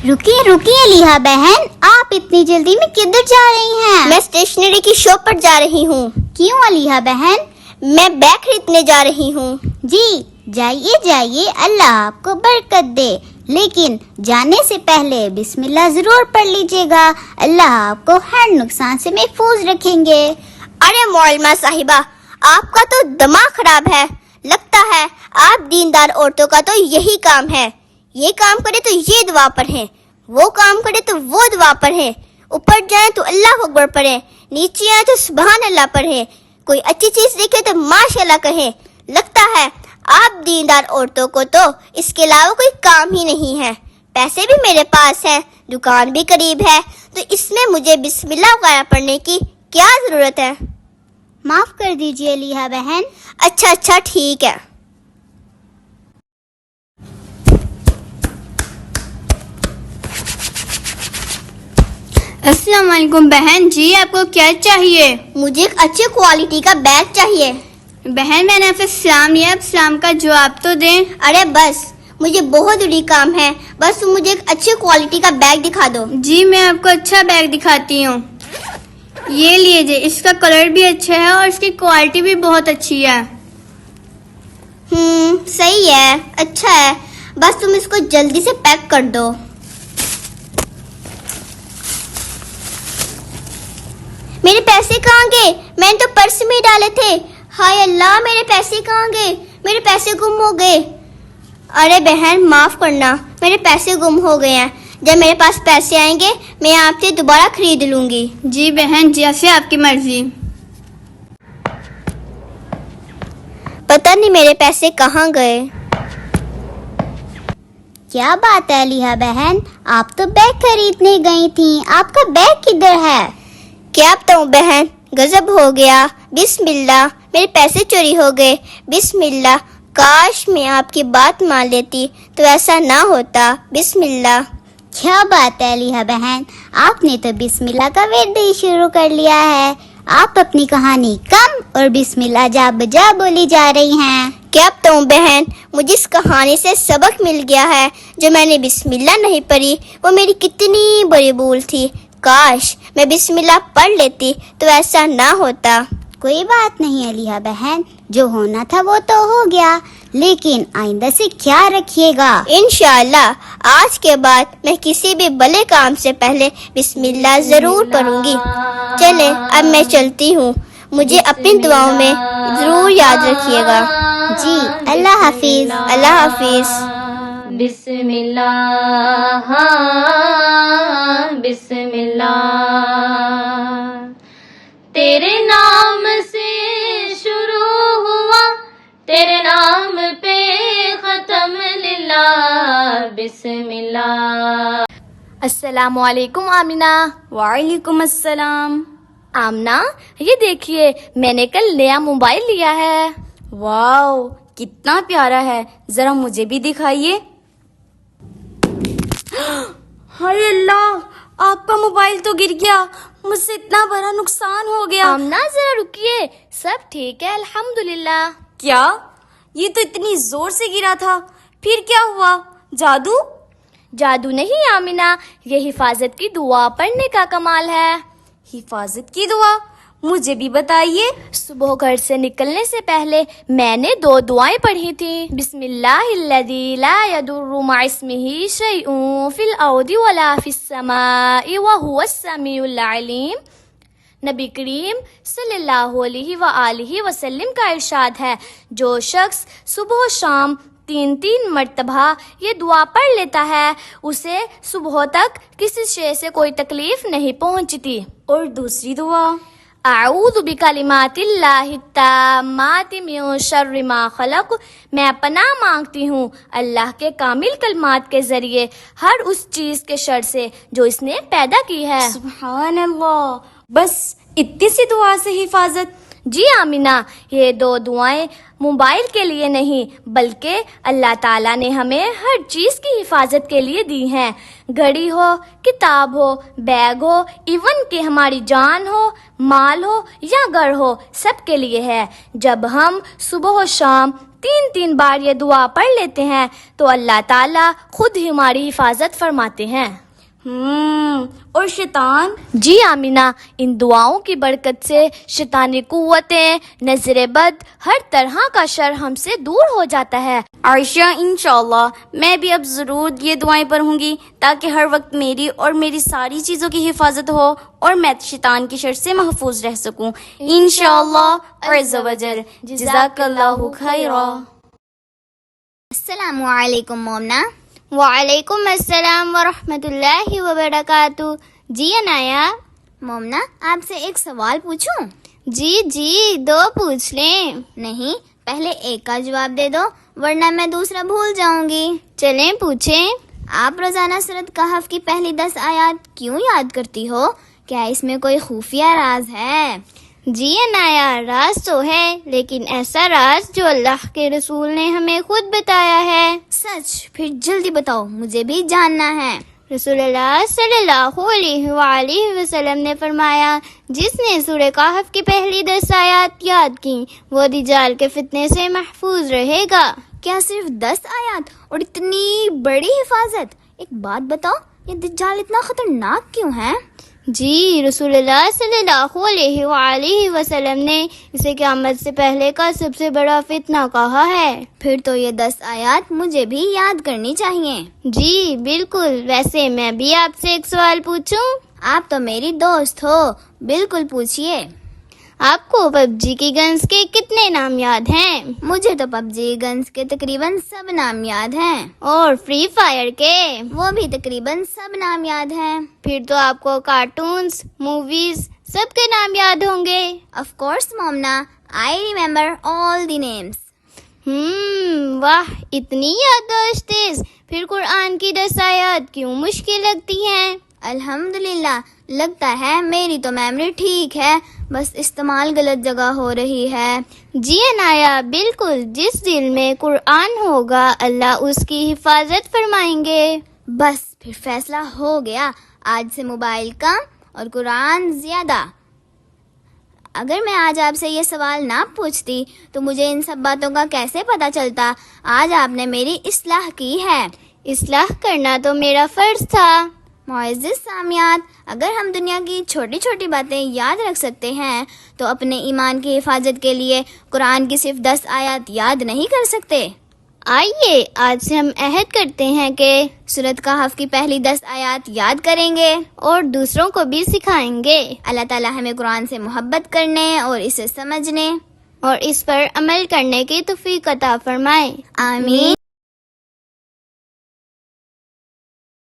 रुकिए रुकिए अलीहा बहन, आप इतनी जल्दी में किधर जा रही हैं? मैं स्टेशनरी की शॉप पर जा रही हूँ। क्यों अलीहा बहन? मैं बैग खरीदने जा रही हूँ। जी जाइए जाइए, अल्लाह आपको बरकत दे, लेकिन जाने से पहले बिस्मिल्लाह जरूर पढ़ लीजिएगा। अल्लाह आपको हर नुकसान से महफूज रखेंगे। अरे मौलमा साहिबा, आपका तो दिमाग खराब है। लगता है आप दीनदार औरतों का तो यही काम है। ये काम करे तो ये दुआ पढ़े, वो काम करे तो वो दुआ पढ़े, ऊपर जाए तो अल्लाह अकबर पढ़े, नीचे आए तो सुभान अल्लाह पढ़े, कोई अच्छी चीज देखे तो माशाल्लाह कहे। लगता है आप दीनदार औरतों को तो इसके अलावा कोई काम ही नहीं है। पैसे भी मेरे पास है, दुकान भी करीब है, तो इसमें मुझे बिस्मिल्लाह वगैरह पढ़ने की क्या जरूरत है? माफ कर दीजिए अलीहा बहन। अच्छा ठीक है। अस्सलाम वालेकुम बहन जी, आपको क्या चाहिए? मुझे एक अच्छी क्वालिटी का बैग चाहिए। बहन मैंने आपसे सलाम लिया, आप सलाम का जवाब तो दें। अरे बस, मुझे बहुत जरूरी काम है, बस तुम मुझे एक अच्छी क्वालिटी का बैग दिखा दो। जी मैं आपको अच्छा बैग दिखाती हूँ, ये लीजिए, इसका कलर भी अच्छा है और इसकी क्वालिटी भी बहुत अच्छी है। सही है, अच्छा है, बस तुम इसको जल्दी से पैक कर दो। मेरे पैसे कहाँ गए? मैंने तो पर्स में डाले थे। हाय अल्लाह, मेरे पैसे कहाँ गए? मेरे पैसे गुम हो गए। अरे बहन माफ करना, मेरे पैसे गुम हो गए हैं। जब मेरे पास पैसे आएंगे मैं आपसे दोबारा खरीद लूंगी। जी बहन, जैसे आपकी मर्जी। पता नहीं मेरे पैसे कहाँ गए। क्या बात है अलीहा बहन, आप तो बैग खरीदने गई थी, आपका बैग किधर है? क्या बताऊं बहन, गजब हो गया। बिस्मिल्लाह, मेरे पैसे चोरी हो गए। बिस्मिल्लाह, काश मैं आपकी बात मान लेती तो ऐसा ना होता। बिस्मिल्लाह। क्या बात है अलीहा बहन, आपने तो बिस्मिल्लाह का वर्द ही शुरू कर लिया है। आप अपनी कहानी कम और बिस्मिल्लाह जा बजा बोली जा रही हैं। क्या बताऊं बहन, मुझे इस कहानी से सबक मिल गया है। जो मैंने बिस्मिल्लाह नहीं पढ़ी वो मेरी कितनी बड़ी भूल थी। काश मैं बिस्मिल्लाह पढ़ लेती तो ऐसा ना होता। कोई बात नहीं अलीहा बहन, जो होना था वो तो हो गया, लेकिन आइंदा से क्या रखिएगा। इंशाअल्लाह आज के बाद मैं किसी भी भले काम से पहले बिस्मिल्लाह जरूर पढ़ूंगी। चले अब मैं चलती हूँ, मुझे अपनी दुआओं में जरूर याद रखिएगा। जी अल्लाह हाफिज। अल्लाह हाफिज। बिस्मिल्लाह बिस्मिल्लाह, तेरे नाम से शुरू हुआ, तेरे नाम पे खत्म, लिल्लाह बिस्मिल्लाह। अस्सलामु अलैकुम आमिना। वालेकुम अस्सलाम। आमना, ये देखिए मैंने कल नया मोबाइल लिया है। वाओ, कितना प्यारा है, जरा मुझे भी दिखाइए। हाय अल्लाह, आपका मोबाइल तो गिर गया, मुझसे इतना बड़ा नुकसान हो गया। आमना जरा रुकिए, सब ठीक है अल्हम्दुलिल्लाह। क्या? ये तो इतनी जोर से गिरा था, फिर क्या हुआ? जादू? जादू नहीं आमिना, ये हिफाजत की दुआ पढ़ने का कमाल है। हिफाजत की दुआ? मुझे भी बताइए। सुबह घर से निकलने से पहले मैंने 2 दुआएं पढ़ी थी। बिस्मिल्लाहिल्लज़ी ला यदुर्रु मअ इस्मिही शैउन फिल अर्दि वला फिस समाई व हुवस समीउल अलीम। नबी करीम सल्लल्लाहु अलैहि व आलिहि वसल्लम का इरशाद है, जो शख्स सुबह शाम 3 मर्तबा ये दुआ पढ़ लेता है, उसे सुबह तक किसी शय से कोई तकलीफ नहीं पहुंचती। और दूसरी दुआ? आऊज़ु बिकलिमातिल्लाहि ताम्माति मिन शर्रि मा खलक़, मैं पनाह मांगती हूँ अल्लाह के कामिल कलमात के जरिए हर उस चीज के शर से जो इसने पैदा की है। सुभान अल्लाह, बस इतनी सी दुआ से हिफाजत? جی آمینہ، یہ 2 دعائیں موبائل کے لیے نہیں بلکہ اللہ تعالیٰ نے ہمیں ہر چیز کی حفاظت کے لیے دی ہیں. گھڑی ہو، کتاب ہو، بیگ ہو، ایون کہ ہماری جان ہو، مال ہو یا گھر ہو، سب کے لیے ہے. جب ہم صبح و شام 3 بار یہ دعا پڑھ لیتے ہیں تو اللہ تعالیٰ خود ہی ہماری حفاظت فرماتے ہیں. اور شیطان؟ جی آمینہ، ان دعاؤں کی برکت سے شیطانی قوتیں، نظر بد، ہر طرح کا شر ہم سے دور ہو جاتا ہے. عائشہ، انشاءاللہ میں بھی اب ضرور یہ دعائیں پڑھوں گی تاکہ ہر وقت میری اور میری ساری چیزوں کی حفاظت ہو اور میں شیطان کی شر سے محفوظ رہ سکوں انشاءاللہ عز و جل. جزاک اللہ خیرا. السلام علیکم مومنہ. وعلیکم السلام ورحمۃ اللہ وبرکاتہ. جی عنایا. مومنہ، آپ سے ایک سوال پوچھوں؟ جی 2 پوچھ لیں. نہیں، پہلے ایک کا جواب دے دو ورنہ میں دوسرا بھول جاؤں گی. چلیں پوچھیں. آپ روزانہ سورۃ کہف کی پہلی 10 آیات کیوں یاد کرتی ہو؟ کیا اس میں کوئی خفیہ راز ہے؟ جی عنایا، راز تو ہے لیکن ایسا راز جو اللہ کے رسول نے ہمیں خود بتایا ہے. سچ؟ پھر جلدی بتاؤ، مجھے بھی جاننا ہے. رسول اللہ صلی اللہ علیہ وآلہ وسلم نے فرمایا، جس نے سورہ کہف کی پہلی 10 آیات یاد کی وہ دجال کے فتنے سے محفوظ رہے گا. کیا صرف 10 آیات اور اتنی بڑی حفاظت؟ ایک بات بتاؤ، یہ دجال اتنا خطرناک کیوں ہے؟ جی، رسول اللہ صلی اللہ علیہ وآلہ وسلم نے اسے قیامت سے پہلے کا سب سے بڑا فتنہ کہا ہے. پھر تو یہ 10 آیات مجھے بھی یاد کرنی چاہیے. جی بالکل. ویسے میں بھی آپ سے ایک سوال پوچھوں؟ آپ تو میری دوست ہو، بالکل پوچھئے. آپ کو PUBG کی گنز کے کتنے نام یاد ہیں؟ مجھے تو PUBG گنز کے تقریباً سب نام یاد ہیں. اور فری فائر کے؟ وہ بھی تقریباً سب نام یاد ہیں. پھر تو آپ کو کارٹونز، موویز سب کے نام یاد ہوں گے. Of course Momina, I remember all the names. واہ، اتنی یادداشت تیز. پھر قرآن کی 10 آیات کیوں مشکل لگتی ہیں؟ الحمدللہ، لگتا ہے میری تو میموری ٹھیک ہے، بس استعمال غلط جگہ ہو رہی ہے. جی عنایا، بالکل. جس دل میں قرآن ہوگا اللہ اس کی حفاظت فرمائیں گے. بس پھر فیصلہ ہو گیا، آج سے موبائل کم اور قرآن زیادہ. اگر میں آج آپ سے یہ سوال نہ پوچھتی تو مجھے ان سب باتوں کا کیسے پتہ چلتا؟ آج آپ نے میری اصلاح کی ہے. اصلاح کرنا تو میرا فرض تھا. معزز سامعات، اگر ہم دنیا کی چھوٹی چھوٹی باتیں یاد رکھ سکتے ہیں تو اپنے ایمان کی حفاظت کے لیے قرآن کی صرف 10 آیات یاد نہیں کر سکتے؟ آئیے آج سے ہم عہد کرتے ہیں کہ سورۃ کہف کی پہلی 10 آیات یاد کریں گے اور دوسروں کو بھی سکھائیں گے. اللہ تعالیٰ ہمیں قرآن سے محبت کرنے اور اسے سمجھنے اور اس پر عمل کرنے کی توفیق عطا فرمائے. آمین.